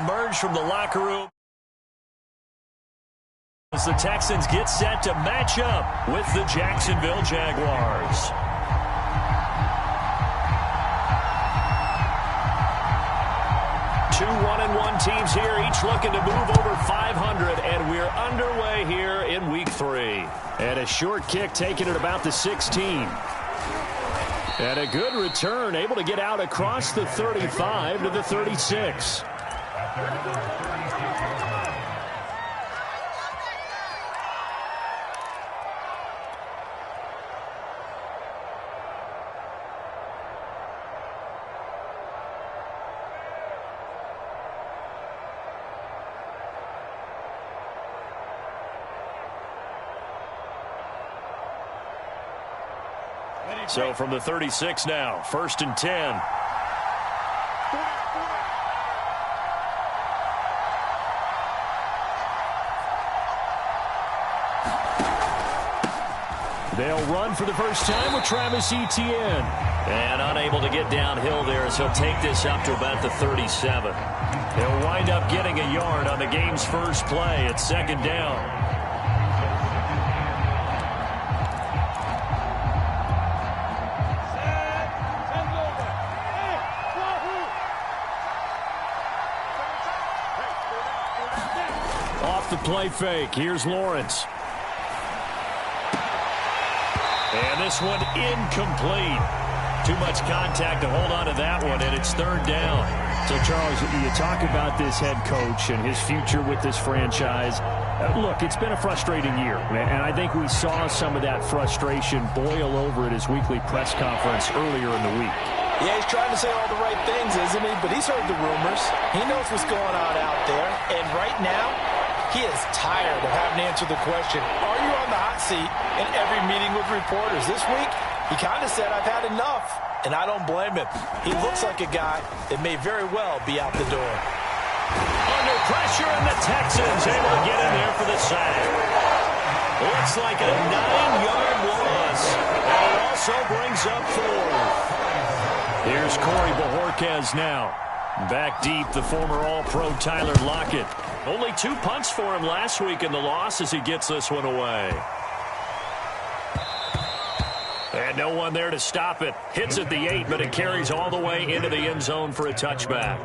emerge from the locker room as the Texans get set to match up with the Jacksonville Jaguars. Two 1-1 teams here, each looking to move over 500, and we're underway here in Week 3. And a short kick taken at about the 16. And a good return, able to get out across the 35 to the 36. So from the 36 now, 1st and 10. They'll run for the first time with Travis Etienne. And unable to get downhill there, as he'll take this up to about the 37. He'll wind up getting a yard on the game's first play. It's 2nd down. The play fake. Here's Lawrence. And this one incomplete. Too much contact to hold on to that one, and it's 3rd down. So, Charles, you talk about this head coach and his future with this franchise. Look, it's been a frustrating year, and I think we saw some of that frustration boil over at his weekly press conference earlier in the week. Yeah, he's trying to say all the right things, isn't he? But he's heard the rumors. He knows what's going on out there, and right now, he is tired of having to answer the question, are you on the hot seat in every meeting with reporters? This week, he kind of said, I've had enough, and I don't blame him. He looks like a guy that may very well be out the door. Under pressure, and the Texans able to get in there for the sack. Looks like a 9-yard loss, and it also brings up 4. Here's Corey Bojorquez now. Back deep, the former All-Pro Tyler Lockett. Only 2 punts for him last week in the loss as he gets this one away. And no one there to stop it. Hits at the 8, but it carries all the way into the end zone for a touchback.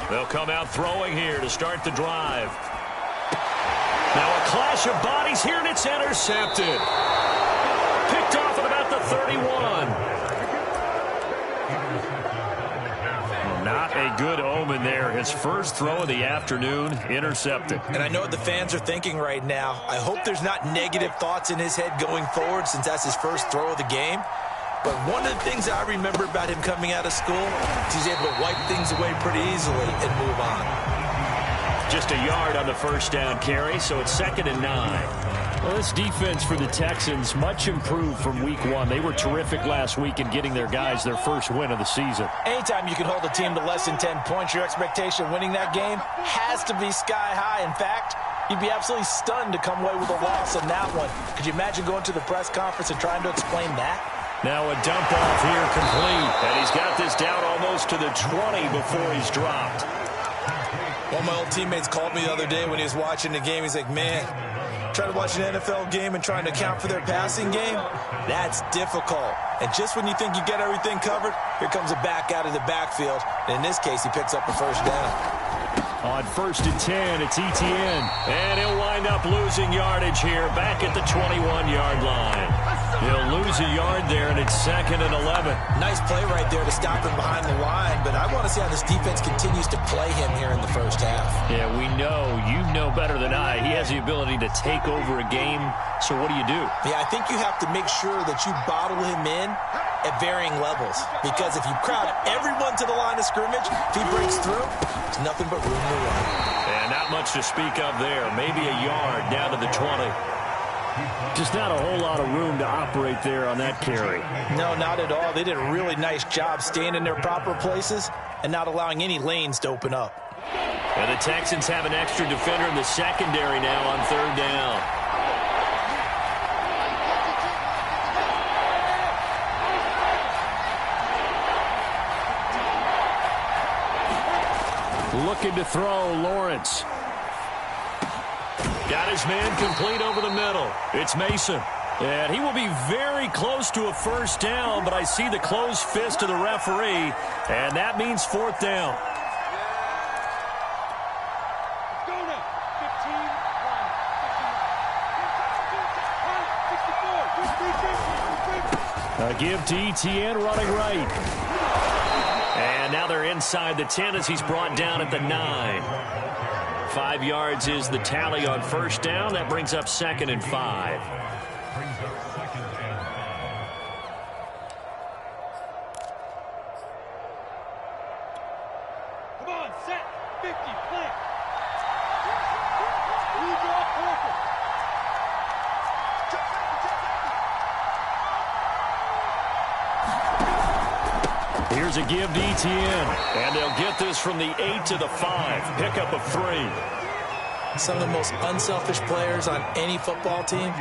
They'll come out throwing here to start the drive. Now a clash of bodies here, and it's intercepted. Picked off at about the 31. Not a good omen there. His first throw of the afternoon, intercepted. And I know what the fans are thinking right now. I hope there's not negative thoughts in his head going forward, since that's his first throw of the game. But one of the things I remember about him coming out of school is he's able to wipe things away pretty easily and move on. Just a yard on the first down carry, so it's 2nd and 9. Well, this defense for the Texans, much improved from Week 1. They were terrific last week in getting their guys their first win of the season. Anytime you can hold a team to less than 10 points, your expectation of winning that game has to be sky high. In fact, you'd be absolutely stunned to come away with a loss on that one. Could you imagine going to the press conference and trying to explain that? Now a dump off here complete. And he's got this down almost to the 20 before he's dropped. One of my old teammates called me the other day when he was watching the game. He's like, man, trying to watch an NFL game and trying to account for their passing game, that's difficult. And just when you think you get everything covered, here comes a back out of the backfield. And in this case, he picks up a first down. On 1st and 10, it's Etienne. And he'll wind up losing yardage here back at the 21-yard line. He'll lose a yard there, and it's 2nd and 11. Nice play right there to stop him behind the line, but I want to see how this defense continues to play him here in the first half. Yeah, we know. You know better than I. He has the ability to take over a game, so what do you do? Yeah, I think you have to make sure that you bottle him in at varying levels, because if you crowd everyone to the line of scrimmage, if he breaks through, there's nothing but room to run. And not much to speak of there. Maybe a yard down to the 20. Just not a whole lot of room to operate there on that carry. No, not at all. They did a really nice job staying in their proper places and not allowing any lanes to open up. And the Texans have an extra defender in the secondary now on third down. Looking to throw, Lawrence. Got his man complete over the middle. It's Mason. And he will be very close to a first down, but I see the closed fist of the referee, and that means fourth down. A give to Etienne running right. And now they're inside the 10 as he's brought down at the 9. 5 yards is the tally on first down. That brings up 2nd and 5. Come on, set, 50, play. Read your purple. Here's a give to Etienne. And they'll get this from the 8 to the 5. Pickup of 3. Some of the most unselfish players on any football team,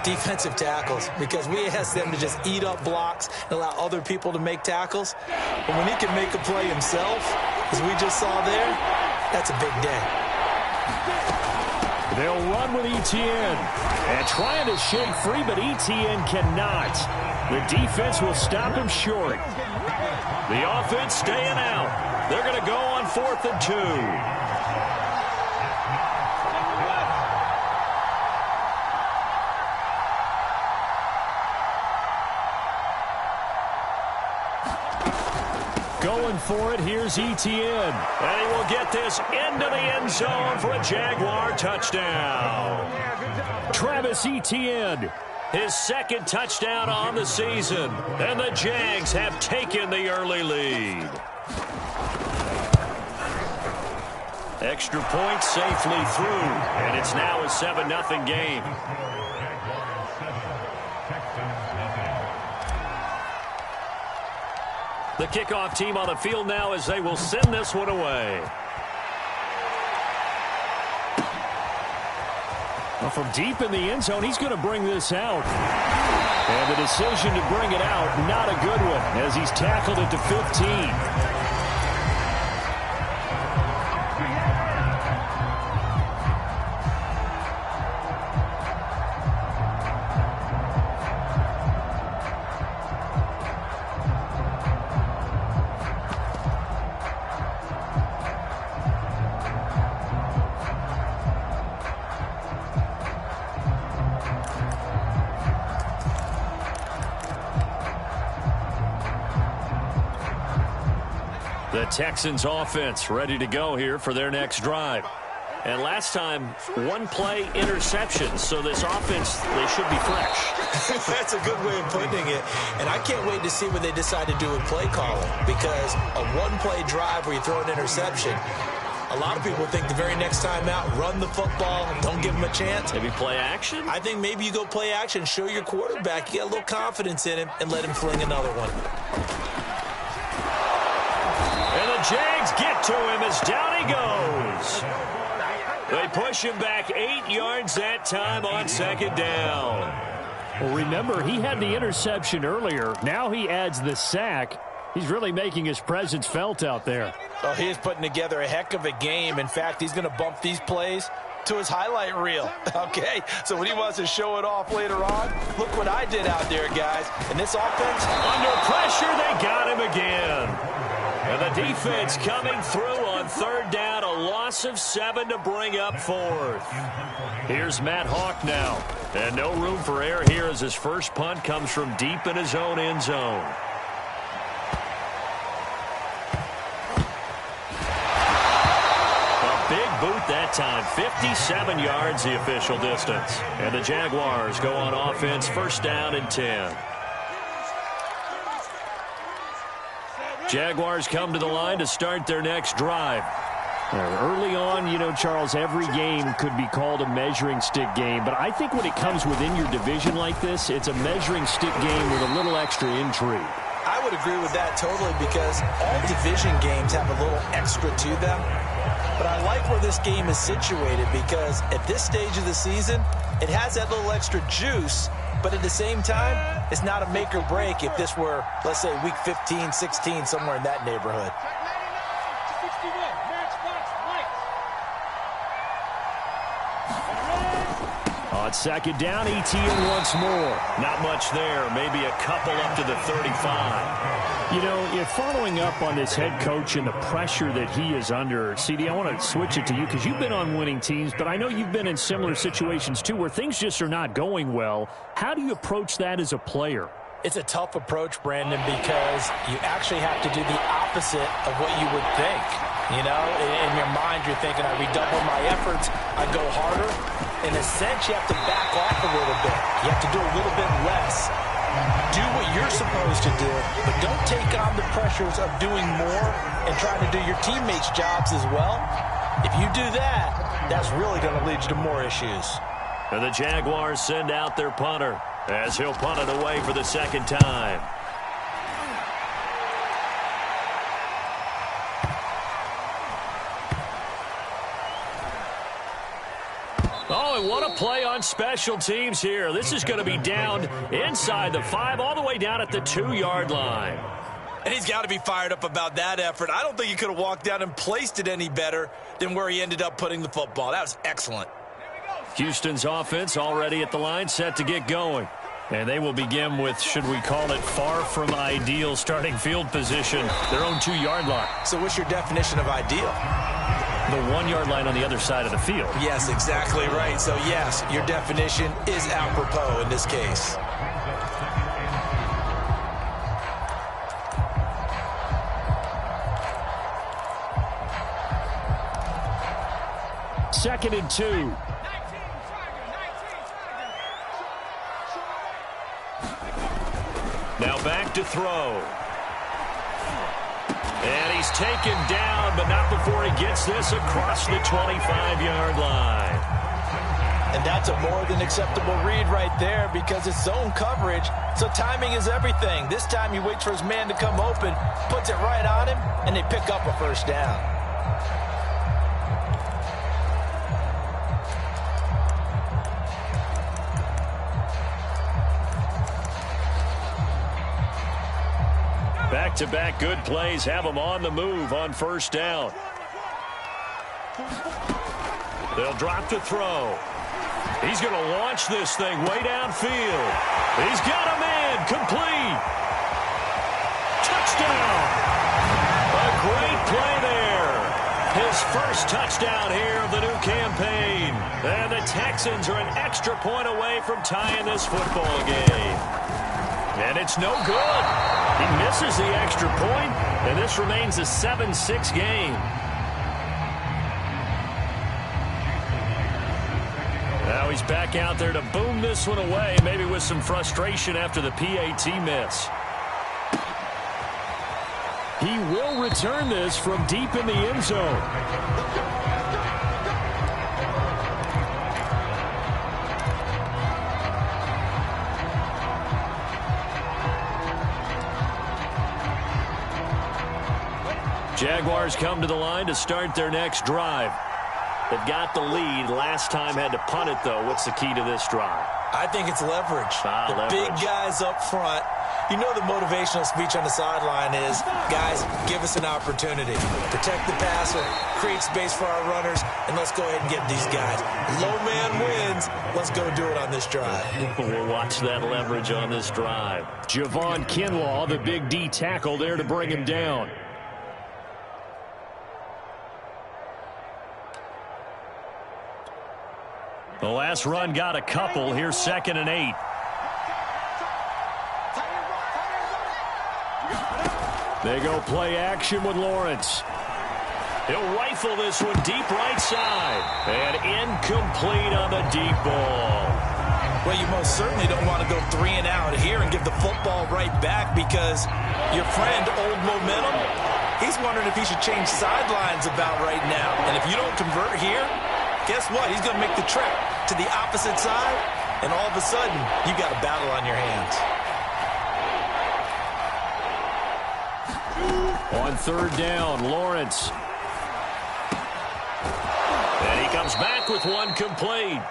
defensive tackles, because we ask them to just eat up blocks and allow other people to make tackles. But when he can make a play himself, as we just saw there, that's a big day. They'll run with Etienne. And trying to shake free, but Etienne cannot. The defense will stop him short. The offense staying out. They're going to go on 4th and 2. Going for it, here's Etienne. And he will get this into the end zone for a Jaguar touchdown. Travis Etienne. His 2nd touchdown on the season. And the Jags have taken the early lead. Extra point safely through. And it's now a 7-0 game. The kickoff team on the field now as they will send this one away. Well, from deep in the end zone, he's going to bring this out. And the decision to bring it out, not a good one, as he's tackled it to 15. The Texans offense ready to go here for their next drive. And last time, 1-play interception. So this offense, they should be fresh. That's a good way of putting it. And I can't wait to see what they decide to do with play calling. Because a 1-play drive where you throw an interception, a lot of people think the very next time out, run the football, don't give them a chance. Maybe play action? I think maybe you go play action, show your quarterback, you got a little confidence in him, and let him fling another one. And the Jags get to him as down he goes. They push him back 8 yards that time on 2nd down. Well, remember, he had the interception earlier. Now he adds the sack. He's really making his presence felt out there. Oh, he is putting together a heck of a game. In fact, he's going to bump these plays to his highlight reel. Okay, so when he wants to show it off later on, look what I did out there, guys. And this offense, under pressure, they got him again. And the defense coming through on 3rd down, a loss of 7 to bring up 4th. Here's Matt Hawk now. And no room for error here as his first punt comes from deep in his own end zone. A big boot that time, 57 yards the official distance. And the Jaguars go on offense, 1st down and 10. Jaguars come to the line to start their next drive. Early on, you know, Charles, every game could be called a measuring stick game. But I think when it comes within your division like this, it's a measuring stick game with a little extra intrigue. I would agree with that totally because all division games have a little extra to them. But I like where this game is situated because at this stage of the season, it has that little extra juice. But at the same time, it's not a make or break if this were, let's say, week 15, 16, somewhere in that neighborhood. 61, matchbox lights. On second down, ETN once more. Not much there. Maybe a couple up to the 35. You know, if following up on this head coach and the pressure that he is under, CD, I want to switch it to you because you've been on winning teams, but I know you've been in similar situations too where things just are not going well. How do you approach that as a player? It's a tough approach, Brandon, because you actually have to do the opposite of what you would think. You know, in your mind, you're thinking, I redouble my efforts, I go harder. In a sense, you have to back off a little bit. You have to do a little bit less. Do what you're supposed to do, but don't take on the pressures of doing more and trying to do your teammates' jobs as well. If you do that, that's really going to lead you to more issues. And the Jaguars send out their punter as he'll punt it away for the second time. Oh, and what a play on special teams here. This is going to be down inside the 5, all the way down at the 2-yard line. And he's got to be fired up about that effort. I don't think he could have walked down and placed it any better than where he ended up putting the football. That was excellent. Houston's offense already at the line, set to get going. And they will begin with, should we call it, far from ideal starting field position, their own 2-yard line. So what's your definition of ideal? The 1-yard line on the other side of the field. Yes, exactly right. So, yes, your definition is apropos in this case. Second and 2. Now back to throw. And he's taken down, but not before he gets this across the 25-yard line. And that's a more than acceptable read right there because it's zone coverage, so timing is everything. This time he waits for his man to come open, puts it right on him, and they pick up a first down. Back-to-back good plays have them on the move on first down. They'll drop to throw. He's going to launch this thing way downfield. He's got a man complete. Touchdown. A great play there. His first touchdown here of the new campaign. And the Texans are an extra point away from tying this football game. And it's no good. He misses the extra point, and this remains a 7-6 game. Now he's back out there to boom this one away, maybe with some frustration after the PAT miss. He will return this from deep in the end zone. Jaguars come to the line to start their next drive. They've got the lead. Last time had to punt it, though. What's the key to this drive? I think it's leverage. Leverage. Big guys up front. You know the motivational speech on the sideline is, guys, give us an opportunity. Protect the passer, create space for our runners, and let's go ahead and get these guys. Low man wins. Let's go do it on this drive. We'll watch that leverage on this drive. Javon Kinlaw, the big D tackle there to bring him down. The last run got a couple. Here's 2nd and 8. They go play action with Lawrence. He'll rifle this one deep right side. And incomplete on the deep ball. Well, you most certainly don't want to go 3 and out here and give the football right back because your friend, old momentum, He's wondering if he should change sidelines about right now. And if you don't convert here, guess what? He's going to make the trek to the opposite side, and all of a sudden, you got a battle on your hands. On third down, Lawrence. And he comes back with one complete.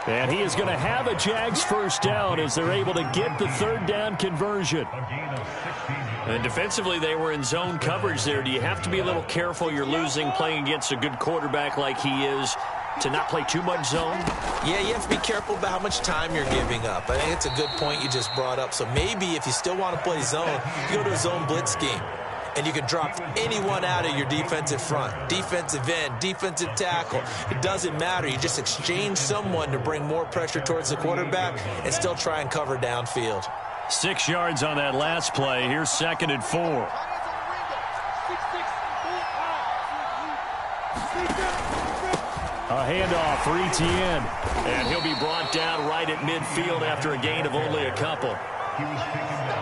And he is going to have a Jags first down as they're able to get the third down conversion. And defensively, they were in zone coverage there. Do you have to be a little careful? You're losing playing against a good quarterback like he is to not play too much zone? Yeah, you have to be careful about how much time you're giving up. I think it's a good point you just brought up. So maybe if you still want to play zone, you go to a zone blitz scheme. And you can drop anyone out of your defensive front. Defensive end, defensive tackle. It doesn't matter. You just exchange someone to bring more pressure towards the quarterback and still try and cover downfield. 6 yards on that last play. Here's 2nd and 4. A handoff for Etienne. And he'll be brought down right at midfield after a gain of only a couple.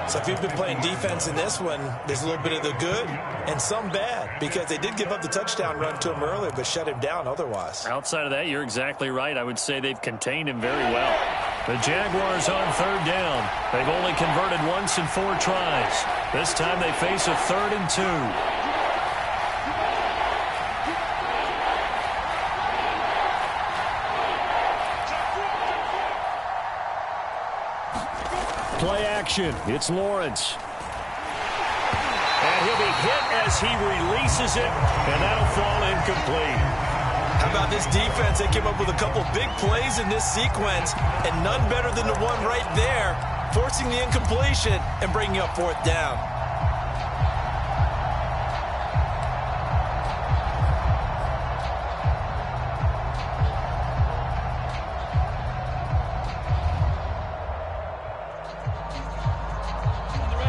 So if you've been playing defense in this one, there's a little bit of the good and some bad, because they did give up the touchdown run to him earlier but shut him down otherwise. Outside of that, you're exactly right. I would say they've contained him very well. The Jaguars on third down. They've only converted once in 4 tries. This time they face a 3rd and 2. Play action. It's Lawrence. And he'll be hit as he releases it, and that'll fall incomplete. How about this defense? They came up with a couple big plays in this sequence, and none better than the one right there, forcing the incompletion and bringing up 4th down.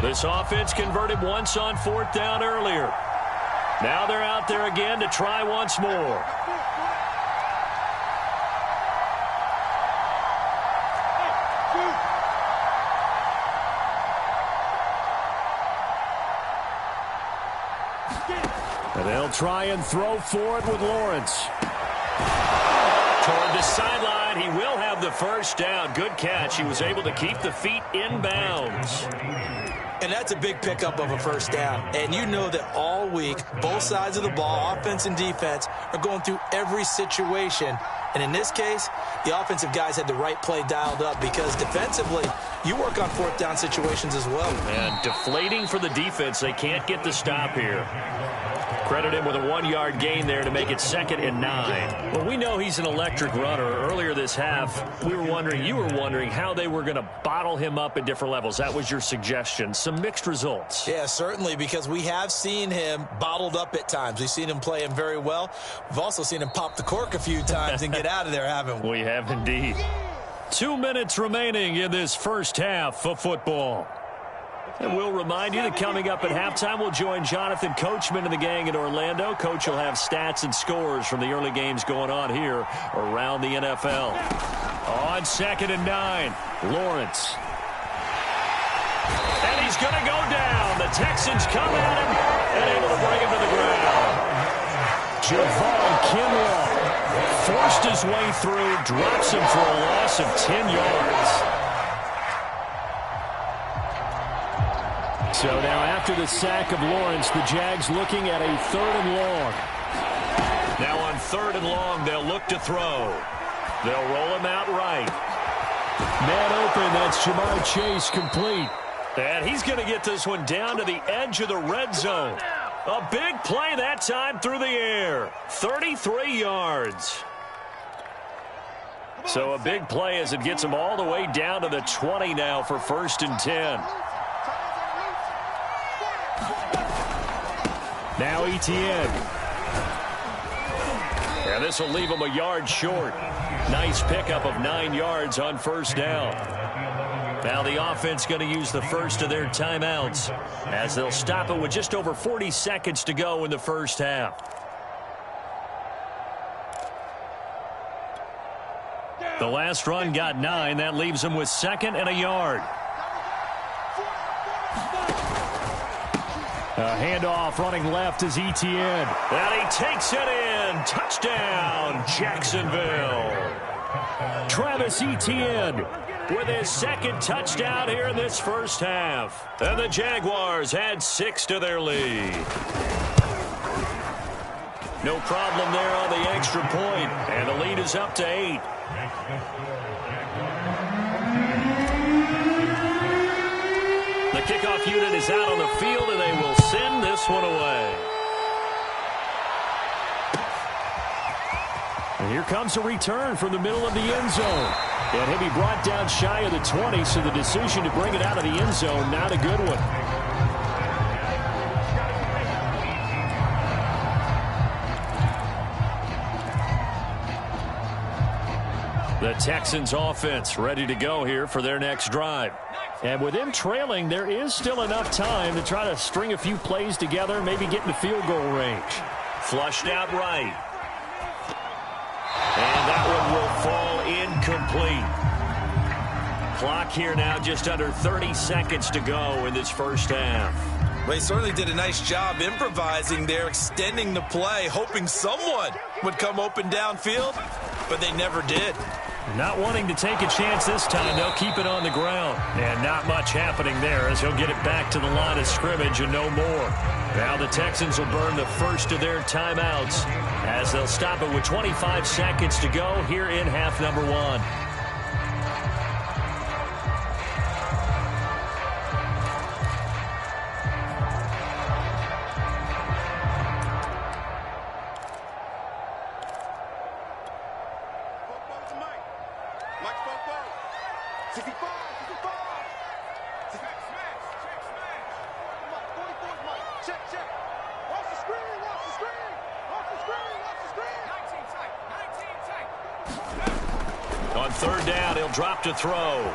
This offense converted once on 4th down earlier. Now they're out there again to try once more. And they'll try and throw for it with Lawrence. Toward the sideline, he will have the first down. Good catch. He was able to keep the feet in bounds. And that's a big pickup of a first down. And you know that all week, both sides of the ball, offense and defense, are going through every situation. And in this case, the offensive guys had the right play dialed up, because defensively, you work on 4th down situations as well. And deflating for the defense. They can't get the stop here. Credit him with a 1-yard gain there to make it 2nd and 9. Well, we know he's an electric runner. Earlier this half, you were wondering how they were going to bottle him up at different levels. That was your suggestion. Some mixed results. Yeah, certainly, because we have seen him bottled up at times. We've seen him play him very well. We've also seen him pop the cork a few times and get out of there, haven't we? We have indeed. 2 minutes remaining in this first half of football. And we'll remind you that coming up at halftime, we'll join Jonathan Coachman and the gang in Orlando. Coach will have stats and scores from the early games going on here around the NFL. On 2nd and 9, Lawrence. And he's going to go down. The Texans come at him and able to bring him to the ground. Javon Kinlaw forced his way through, drops him for a loss of 10 yards. So now after the sack of Lawrence, the Jags looking at a 3rd and long. Now on 3rd and long, they'll look to throw. They'll roll him out right. Man open, that's Jamar Chase, complete. And he's going to get this one down to the edge of the red zone. A big play that time through the air. 33 yards. So a big play as it gets him all the way down to the 20 now for 1st and 10. Now Etienne. And this will leave him a yard short. Nice pickup of 9 yards on 1st down. Now the offense going to use the first of their timeouts as they'll stop it with just over 40 seconds to go in the first half. The last run got 9. That leaves them with 2nd and a yard. Handoff running left is Etienne. And he takes it in. Touchdown, Jacksonville. Travis Etienne with his second touchdown here in this first half. And the Jaguars add 6 to their lead. No problem there on the extra point. And the lead is up to 8. The kickoff unit is out on the field, and they will send this one away. And here comes a return from the middle of the end zone. And he'll be brought down shy of the 20, so the decision to bring it out of the end zone, not a good one. The Texans offense ready to go here for their next drive. And with them trailing, there is still enough time to try to string a few plays together, maybe get into field goal range. Flushed out right. And that one will fall incomplete. Clock here now just under 30 seconds to go in this first half. They certainly did a nice job improvising there, extending the play, hoping someone would come open downfield, but they never did. Not wanting to take a chance this time, they'll keep it on the ground. And not much happening there as he'll get it back to the line of scrimmage and no more. Now the Texans will burn the first of their timeouts as they'll stop it with 25 seconds to go here in half number 1. Third down, he'll drop to throw.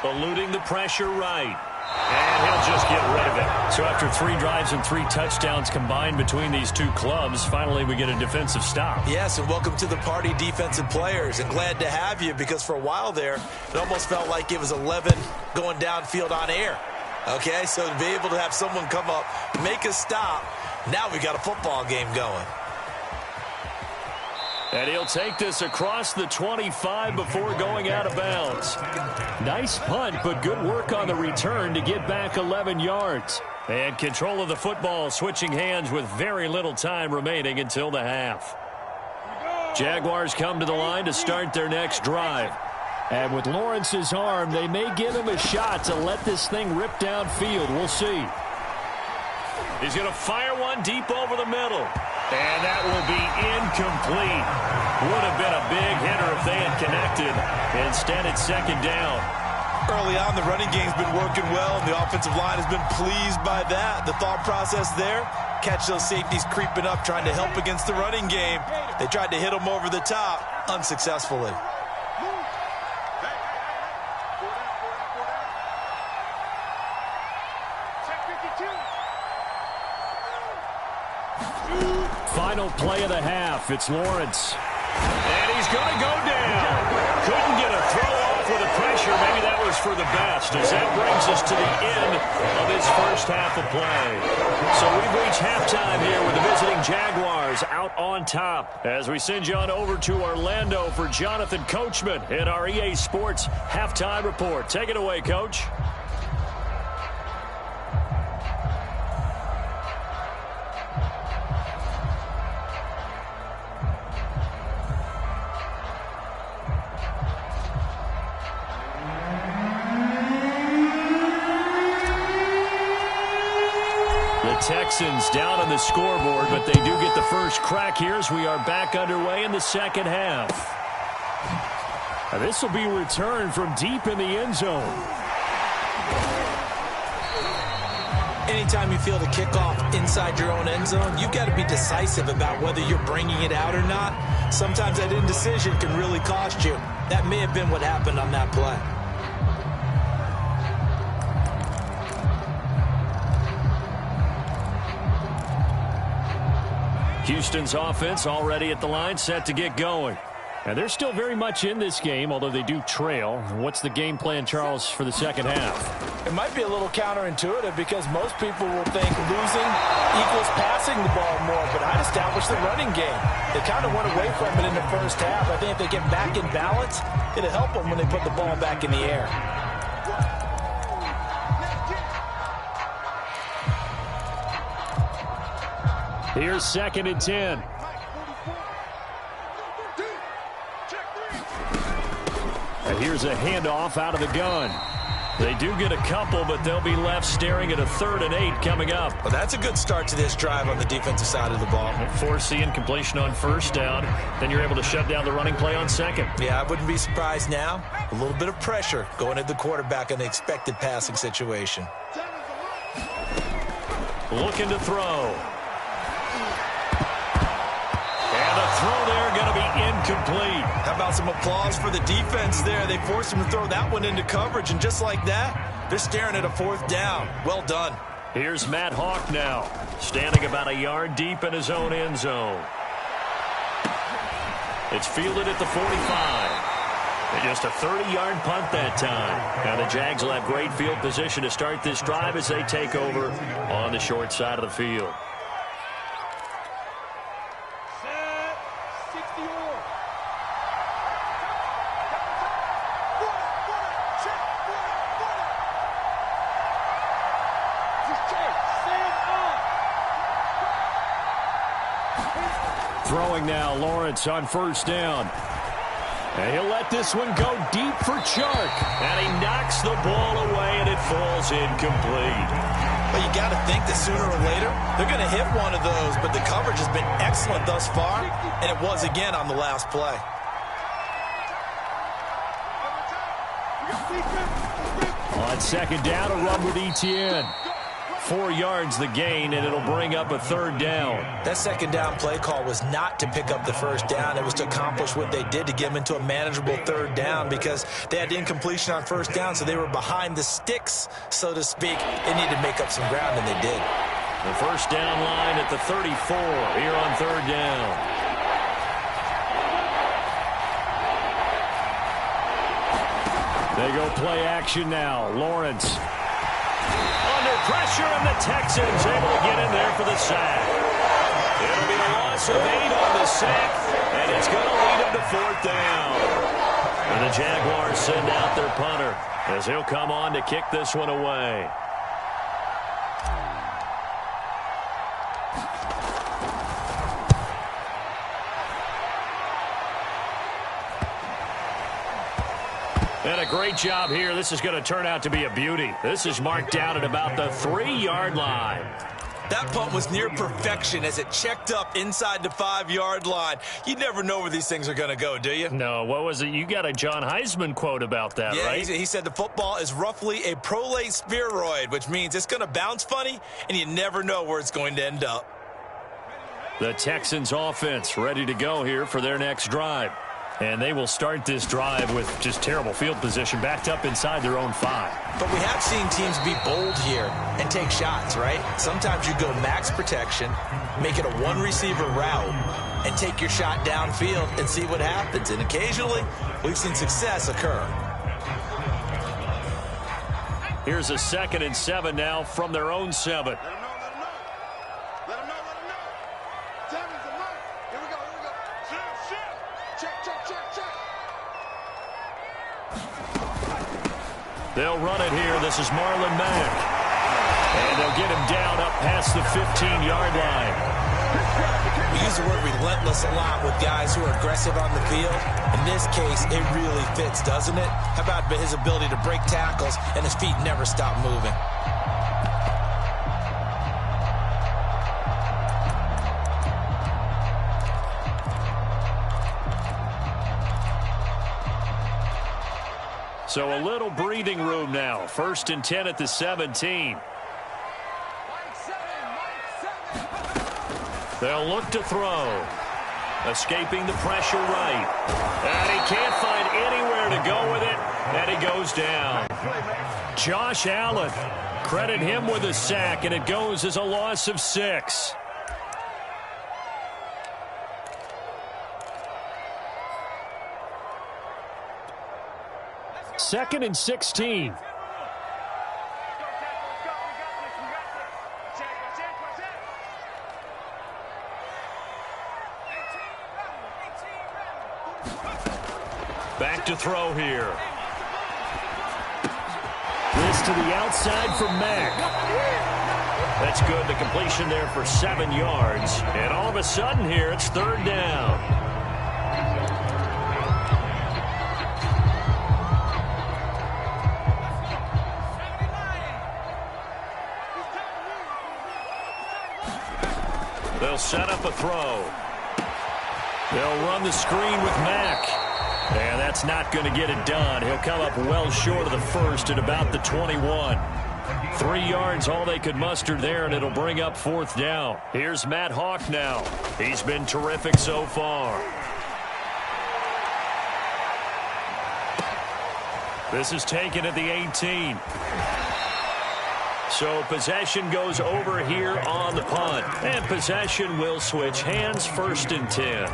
Eluding the pressure right. And he'll just get rid of it. So after 3 drives and 3 touchdowns combined between these two clubs, finally we get a defensive stop. Yes, and welcome to the party, defensive players. And glad to have you, because for a while there, it almost felt like it was 11 going downfield on air. Okay, so to be able to have someone come up, make a stop, now we got a football game going. And he'll take this across the 25 before going out of bounds. Nice punt, but good work on the return to get back 11 yards. And control of the football switching hands with very little time remaining until the half. Jaguars come to the line to start their next drive. And with Lawrence's arm, they may give him a shot to let this thing rip downfield. We'll see. He's going to fire one deep over the middle. And that will be incomplete. Would have been a big hitter if they had connected. Instead, it's second down. Early on, the running game's been working well, and the offensive line has been pleased by that. The thought process there, catch those safeties creeping up, trying to help against the running game. They tried to hit them over the top, unsuccessfully. Final play of the half. It's Lawrence. And he's going to go down. Couldn't get a throw off with the pressure. Maybe that was for the best, as that brings us to the end of this first half of play. So we've reached halftime here with the visiting Jaguars out on top. As we send you on over to Orlando for Jonathan Coachman in our EA Sports Halftime Report. Take it away, Coach. Texans down on the scoreboard, but they do get the first crack here as we are back underway in the second half. This will be returned from deep in the end zone. Anytime you feel the kickoff inside your own end zone, you've got to be decisive about whether you're bringing it out or not. Sometimes that indecision can really cost you. That may have been what happened on that play. Houston's offense already at the line, set to get going. And they're still very much in this game, although they do trail. What's the game plan, Charles, for the second half? It might be a little counterintuitive because most people will think losing equals passing the ball more, but I'd establish the running game. They kind of went away from it in the first half. I think if they get back in balance, it'll help them when they put the ball back in the air. Here's 2nd and 10. And here's a handoff out of the gun. They do get a couple, but they'll be left staring at a 3rd and 8 coming up. Well, that's a good start to this drive on the defensive side of the ball. Force the incompletion on 1st down. Then you're able to shut down the running play on 2nd. Yeah, I wouldn't be surprised now. A little bit of pressure going at the quarterback in the expected passing situation. Looking to throw. And a throw there going to be incomplete. How about some applause for the defense there? They forced him to throw that one into coverage, and just like that, they're staring at a 4th down. Well done. Here's Matt Hawk now, standing about a yard deep in his own end zone. It's fielded at the 45. And just a 30-yard punt that time. Now the Jags will have great field position to start this drive as they take over on the short side of the field. Throwing now, Lawrence on 1st down. And he'll let this one go deep for Chark. And he knocks the ball away, and it falls incomplete. Well, you got to think that sooner or later, they're going to hit one of those, but the coverage has been excellent thus far, and it was again on the last play. On 2nd down, a run with Etienne. 4 yards the gain, and it'll bring up a 3rd down. That 2nd down play call was not to pick up the 1st down. It was to accomplish what they did to get them into a manageable 3rd down because they had incompletion on 1st down, so they were behind the sticks, so to speak. They needed to make up some ground, and they did. The 1st down line at the 34 here on 3rd down. They go play action now. Lawrence. Under pressure, and the Texans able to get in there for the sack. It'll be a loss of 8 on the sack, and it's going to lead them to 4th down. And the Jaguars send out their punter as he'll come on to kick this one away. And a great job here. This is going to turn out to be a beauty. This is marked down at about the 3-yard line. That punt was near perfection as it checked up inside the 5-yard line. You never know where these things are going to go, do you? No, what was it? You got a John Heisman quote about that, right? Yeah, he said the football is roughly a prolate spheroid, which means it's going to bounce funny, and you never know where it's going to end up. The Texans offense ready to go here for their next drive. And they will start this drive with just terrible field position backed up inside their own 5. But we have seen teams be bold here and take shots, right? Sometimes you go max protection, make it a 1-receiver route, and take your shot downfield and see what happens. And occasionally, we've seen success occur. Here's a 2nd and 7 now from their own 7. They'll run it here. This is Marlon Mack. And they'll get him down up past the 15-yard line. We use the word relentless a lot with guys who are aggressive on the field. In this case, it really fits, doesn't it? How about his ability to break tackles and his feet never stop moving? So a little breathing room now. 1st and 10 at the 17. They'll look to throw. Escaping the pressure right. And he can't find anywhere to go with it. And he goes down. Josh Allen. Credit him with a sack, and it goes as a loss of 6. Second and 16. Back to throw here. This to the outside for Mack. That's good. The completion there for 7 yards. And all of a sudden here, it's 3rd down. They'll set up a throw. They'll run the screen with Mack. And that's not going to get it done. He'll come up well short of the first at about the 21. 3 yards, all they could muster there, and it'll bring up 4th down. Here's Matt Hawk now. He's been terrific so far. This is taken at the 18. So possession goes over here on the punt. And possession will switch hands, 1st and 10.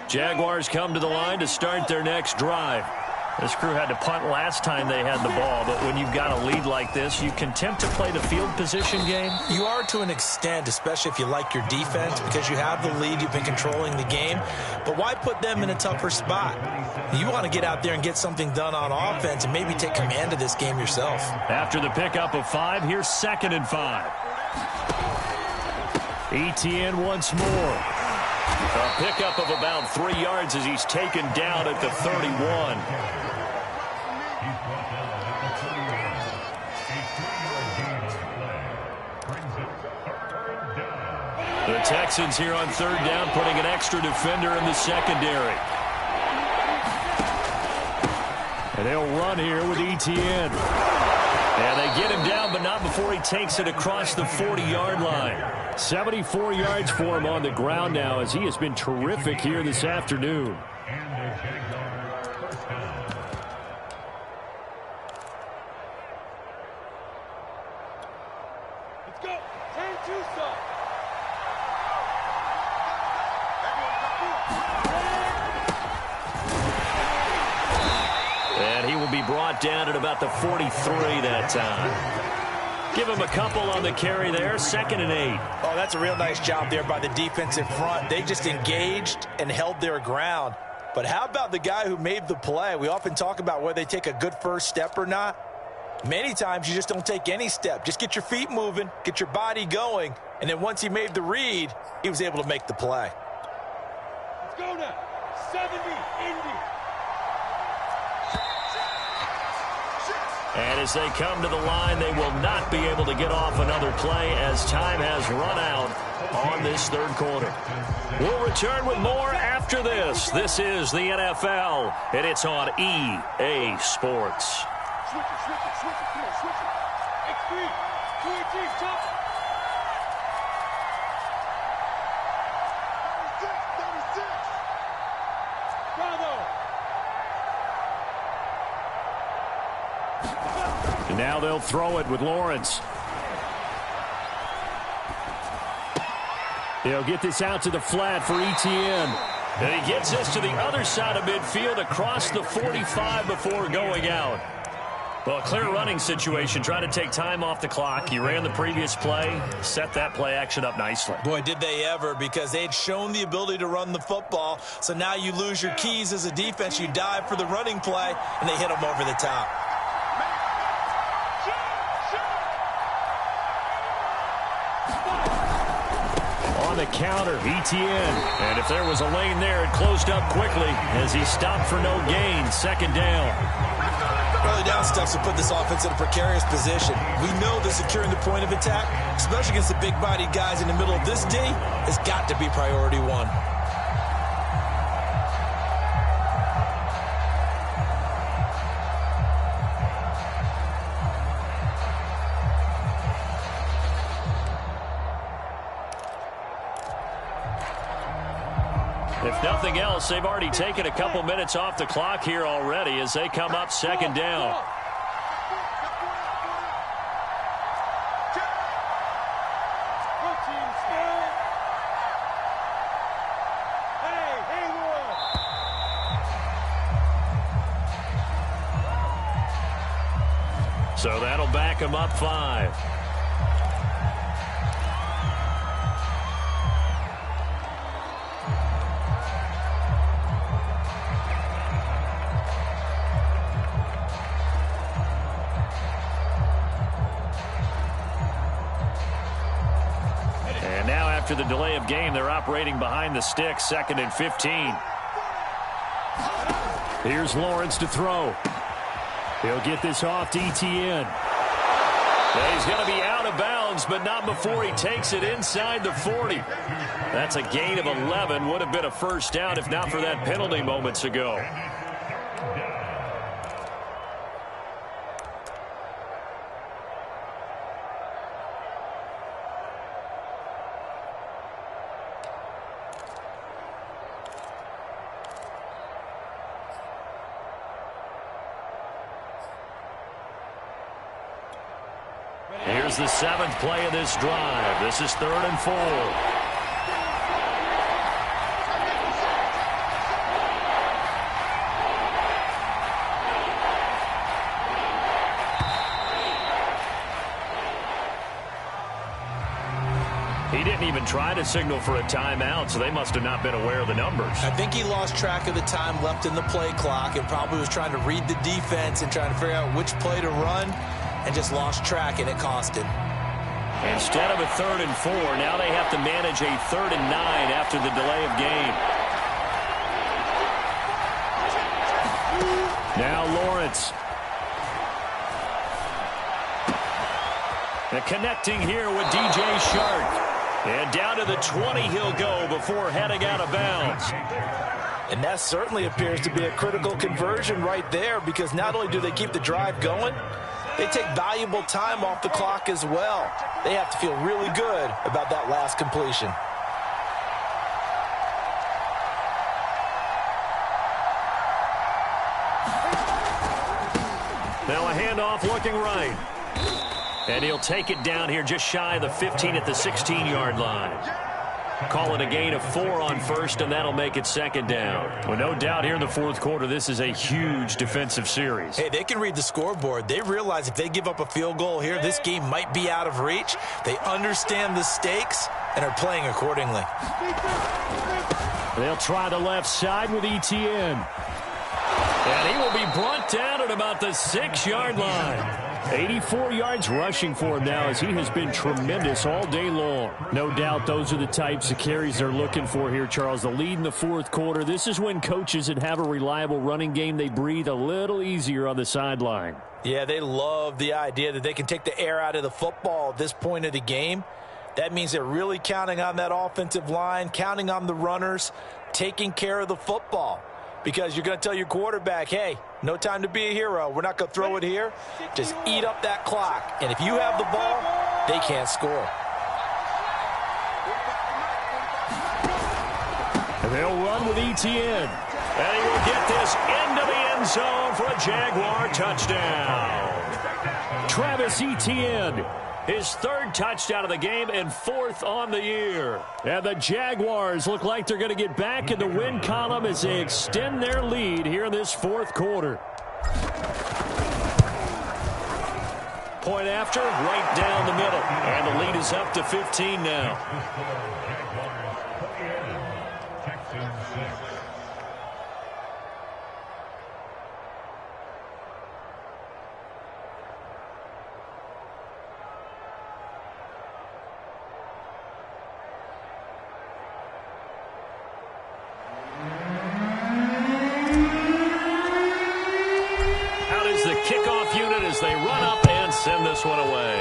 Jaguars come to the line to start their next drive. This crew had to punt last time they had the ball, but when you've got a lead like this, you can tempt to play the field position game. You are to an extent, especially if you like your defense, because you have the lead, you've been controlling the game. But why put them in a tougher spot? You want to get out there and get something done on offense and maybe take command of this game yourself. After the pickup of 5, here's 2nd and 5. Etienne once more. A pickup of about 3 yards as he's taken down at the 31. The Texans here on 3rd down, putting an extra defender in the secondary. And they'll run here with Etienne. And they get him down, but not before he takes it across the 40-yard line. 74 yards for him on the ground now, as he has been terrific here this afternoon. Let's go. 10-2 stop. And he will be brought down at about the 43 that time. Give him a couple on the carry there. 2nd and 8. Oh, that's a real nice job there by the defensive front. They just engaged and held their ground. But how about the guy who made the play? We often talk about whether they take a good first step or not. Many times you just don't take any step. Just get your feet moving, get your body going, and then once he made the read, he was able to make the play. Let's go now. 70, Indy. And as they come to the line, they will not be able to get off another play as time has run out on this 3rd quarter. We'll return with more after this. This is the NFL, and it's on EA Sports. Switch it, switch it, switch it. Come on, switch it. X3. 218, top. 36. Bravo. And now they'll throw it with Lawrence. They'll get this out to the flat for Etienne. And he gets this to the other side of midfield across the 45 before going out. Well, a clear running situation. Try to take time off the clock. He ran the previous play, set that play action up nicely. Boy, did they ever, because they had shown the ability to run the football. So now you lose your keys as a defense. You dive for the running play, and they hit them over the top. On the counter, Etienne. And if there was a lane there, it closed up quickly as he stopped for no gain. 2nd down. Early down steps will put this offense in a precarious position. We know that securing the point of attack, especially against the big-bodied guys in the middle of this D, has got to be priority 1. If nothing else, they've already taken a couple minutes off the clock here already as they come up 2nd down. So that'll back them up 5. after the delay of game. They're operating behind the sticks, 2nd and 15. Here's Lawrence to throw. He'll get this off to Etienne. He's going to be out of bounds, but not before he takes it inside the 40. That's a gain of 11. Would have been a first down if not for that penalty moments ago. Here's the 7th play of this drive. This is 3rd and 4. He didn't even try to signal for a timeout, so they must have not been aware of the numbers. I think he lost track of the time left in the play clock and probably was trying to read the defense and trying to figure out which play to run, and just lost track, and it cost him. Instead of a 3rd and 4, now they have to manage a 3rd and 9 after the delay of game. Now Lawrence. And connecting here with DJ Shark. And down to the 20 he'll go before heading out of bounds. And that certainly appears to be a critical conversion right there, because not only do they keep the drive going, they take valuable time off the clock as well. They have to feel really good about that last completion. Now a handoff looking right. And he'll take it down here just shy of the 15 at the 16-yard line. Call it a gain of 4 on first, and that'll make it 2nd down. Well, no doubt here in the 4th quarter, this is a huge defensive series. Hey, they can read the scoreboard. They realize if they give up a field goal here, this game might be out of reach. They understand the stakes and are playing accordingly. They'll try the left side with Etienne. And he will be brought down at about the 6-yard line. 84 yards rushing for him now, as he has been tremendous all day long. No doubt those are the types of carries they're looking for here, Charles. The lead in the 4th quarter. This is when coaches that have a reliable running game, they breathe a little easier on the sideline. Yeah, they love the idea that they can take the air out of the football at this point of the game. That means they're really counting on that offensive line, counting on the runners, taking care of the football. Because you're going to tell your quarterback, hey, no time to be a hero. We're not going to throw it here. Just eat up that clock. And if you have the ball, they can't score. And they'll run with Etienne. And he will get this into the end zone for a Jaguar touchdown. Travis Etienne, his 3rd touchdown of the game and 4th on the year. And the Jaguars look like they're going to get back in the win column as they extend their lead here in this 4th quarter. Point after, right down the middle. And the lead is up to 15 now. Kickoff unit as they run up and send this one away.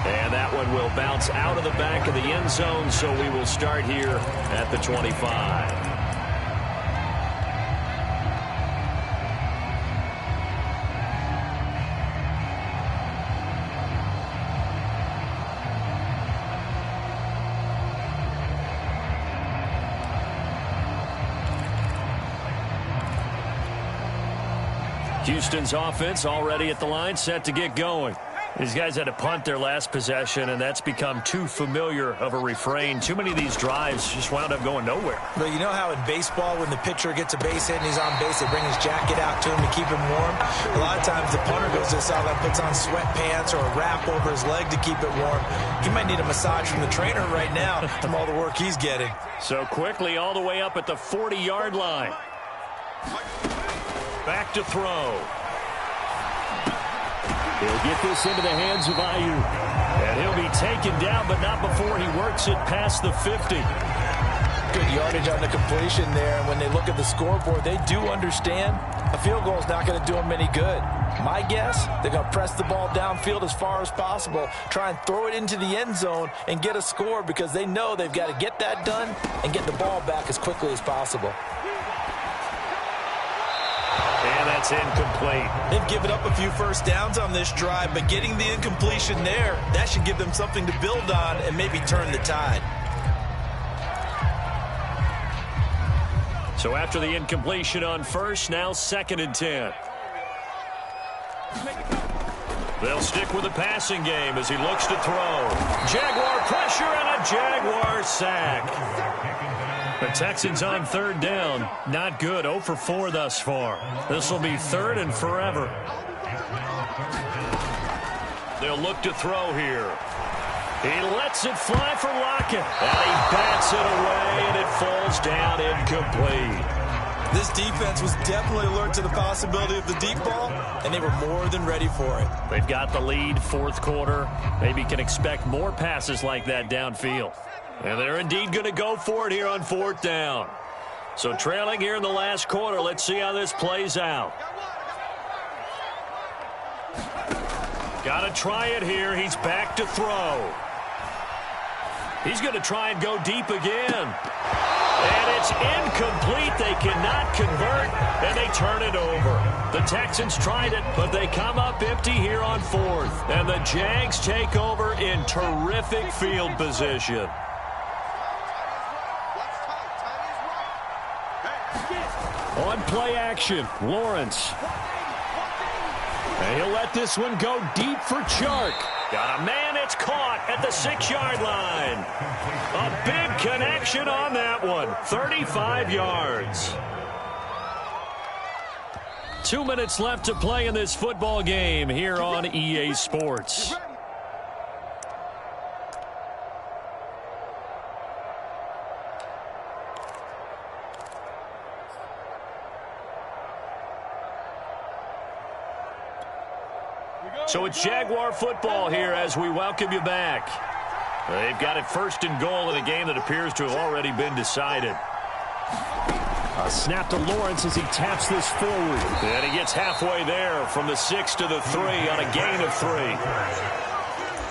And that one will bounce out of the back of the end zone, so we will start here at the 25. Houston's offense already at the line, set to get going. These guys had to punt their last possession, and that's become too familiar of a refrain. Too many of these drives just wound up going nowhere. But you know how in baseball, when the pitcher gets a base hit and he's on base, they bring his jacket out to him to keep him warm? A lot of times the punter goes to the sideline, puts on sweatpants or a wrap over his leg to keep it warm. He might need a massage from the trainer right now from all the work he's getting. So quickly all the way up at the 40-yard line. Back to throw. He'll get this into the hands of Ayuk. And he'll be taken down, but not before he works it past the 50. Good yardage on the completion there. And when they look at the scoreboard, they do understand a field goal is not going to do them any good. My guess, they're going to press the ball downfield as far as possible, try and throw it into the end zone and get a score because they know they've got to get that done and get the ball back as quickly as possible. And that's incomplete. They've given up a few first downs on this drive, but getting the incompletion there, that should give them something to build on and maybe turn the tide. So after the incompletion on first, now 2nd and 10. They'll stick with the passing game as he looks to throw. Jaguar pressure and a Jaguar sack. The Texans on 3rd down. Not good. 0 for 4 thus far. This will be 3rd and forever. They'll look to throw here. He lets it fly for Lockett. And he bats it away, and it falls down incomplete. This defense was definitely alert to the possibility of the deep ball, and they were more than ready for it. They've got the lead, 4th quarter. Maybe can expect more passes like that downfield. And they're indeed going to go for it here on 4th down. So trailing here in the last quarter, let's see how this plays out. Got to try it here. He's back to throw. He's going to try and go deep again. And it's incomplete. They cannot convert, and they turn it over. The Texans tried it, but they come up empty here on 4th. And the Jags take over in terrific field position. On play action, Lawrence. And he'll let this one go deep for Chark. Got a man, it's caught at the 6-yard line. A big connection on that one. 35 yards. 2 minutes left to play in this football game here on EA Sports. So it's Jaguar football here as we welcome you back. They've got it 1st and goal in a game that appears to have already been decided. A snap to Lawrence as he taps this forward. And he gets halfway there from the 6 to the 3 on a gain of 3.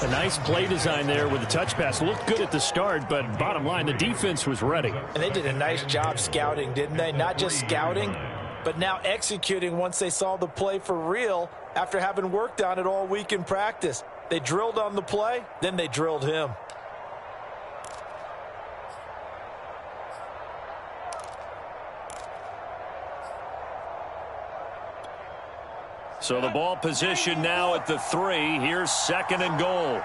A nice play design there with the touch pass. Looked good at the start, but bottom line, the defense was ready. And they did a nice job scouting, didn't they? Not just scouting, but now executing once they saw the play for real after having worked on it all week in practice. They drilled on the play, then they drilled him. So the ball position now at the 3. Here's 2nd and goal.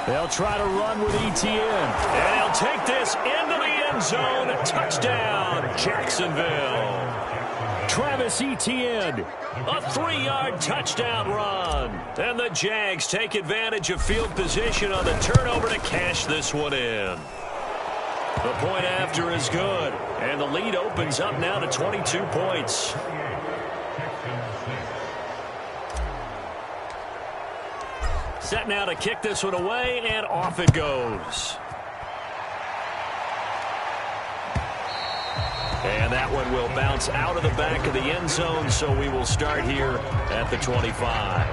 They'll try to run with ETN. And he'll take this into the end zone. Touchdown, Jacksonville. Travis Etienne, a 3-yard touchdown run. And the Jags take advantage of field position on the turnover to cash this one in. The point after is good. And the lead opens up now to 22 points. Set now to kick this one away, and off it goes. And that one will bounce out of the back of the end zone, so we will start here at the 25.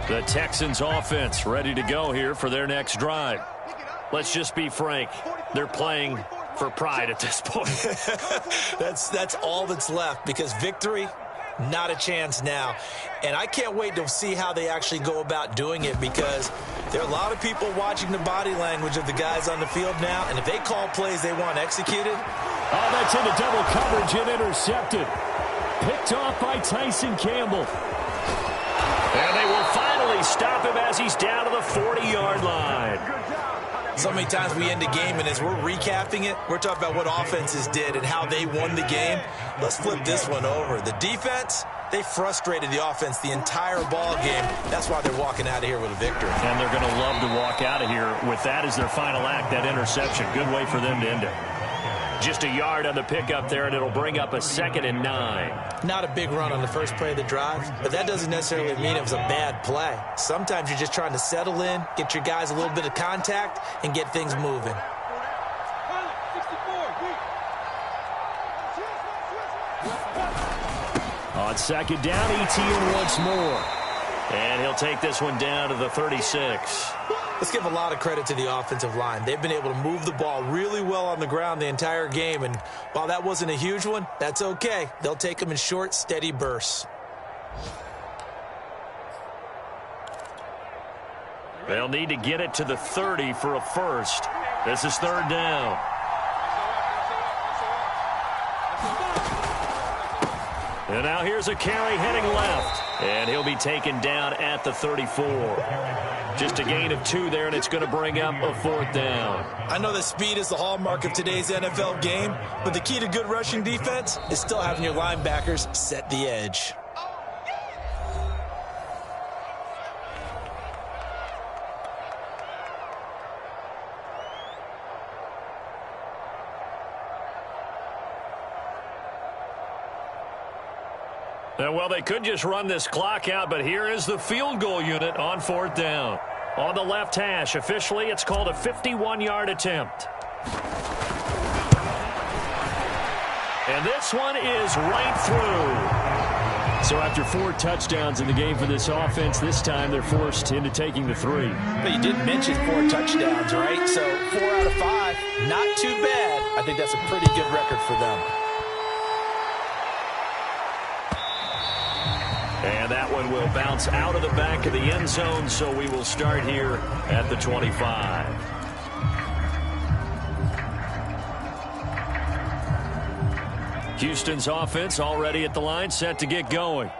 The Texans offense ready to go here for their next drive. Let's just be frank. They're playing for pride at this point. That's all that's left, because victory, not a chance now. And I can't wait to see how they actually go about doing it, because there are a lot of people watching the body language of the guys on the field now, and if they call plays they want executed. Oh, that's into double coverage and intercepted. Picked off by Tyson Campbell. And they will finally stop him as he's down to the 40-yard line. So many times we end a game, and as we're recapping it, we're talking about what offenses did and how they won the game. Let's flip this one over. The defense, they frustrated the offense the entire ball game. That's why they're walking out of here with a victory. And they're going to love to walk out of here with that as their final act, that interception. Good way for them to end it. Just a yard on the pickup there, and it'll bring up a 2nd and 9. Not a big run on the first play of the drive, but that doesn't necessarily mean it was a bad play. Sometimes you're just trying to settle in, get your guys a little bit of contact, and get things moving. On 2nd down, ETN once more. And he'll take this one down to the 36. Let's give a lot of credit to the offensive line. They've been able to move the ball really well on the ground the entire game, and while that wasn't a huge one, that's okay. They'll take them in short, steady bursts. They'll need to get it to the 30 for a first. This is 3rd down. And now here's a carry heading left. And he'll be taken down at the 34. Just a gain of 2 there, and it's going to bring up a 4th down. I know that speed is the hallmark of today's NFL game, but the key to good rushing defense is still having your linebackers set the edge. Well, they could just run this clock out, but here is the field goal unit on 4th down. On the left hash, officially, it's called a 51-yard attempt. And this one is right through. So after 4 touchdowns in the game for this offense, this time they're forced into taking the 3. But you did mention 4 touchdowns, right? So 4 out of 5, not too bad. I think that's a pretty good record for them. And that one will bounce out of the back of the end zone, so we will start here at the 25. Houston's offense already at the line, set to get going.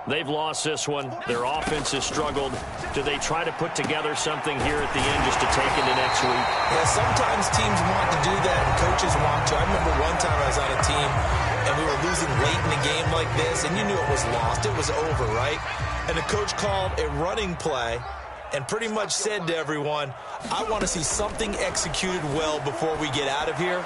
They've lost this one. Their offense has struggled. Do they try to put together something here at the end just to take into next week? Yeah, sometimes teams want to do that and coaches want to. I remember one time I was on a team and we were losing late in a game like this, and you knew it was lost. It was over, right? And the coach called a running play and pretty much said to everyone, I want to see something executed well before we get out of here.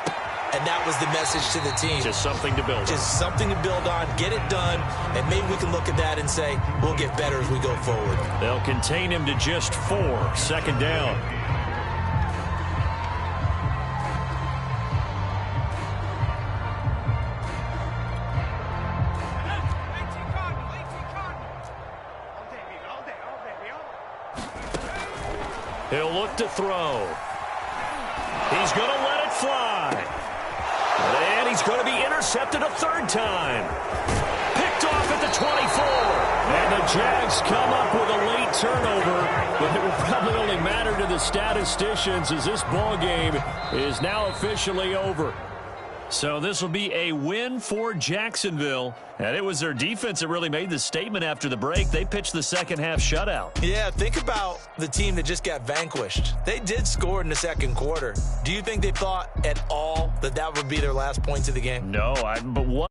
And that was the message to the team. Just something to build on. Just something to build on, get it done, and maybe we can look at that and say, we'll get better as we go forward. They'll contain him to just 4. 2nd down. He'll look to throw. He's going to let it fly. And he's going to be intercepted a 3rd time. Picked off at the 24. And the Jags come up with a late turnover, but it will probably only matter to the statisticians as this ball game is now officially over. So this will be a win for Jacksonville. And it was their defense that really made the statement after the break. They pitched the second half shutout. Yeah, think about the team that just got vanquished. They did score in the 2nd quarter. Do you think they thought at all that that would be their last points of the game? No, but what?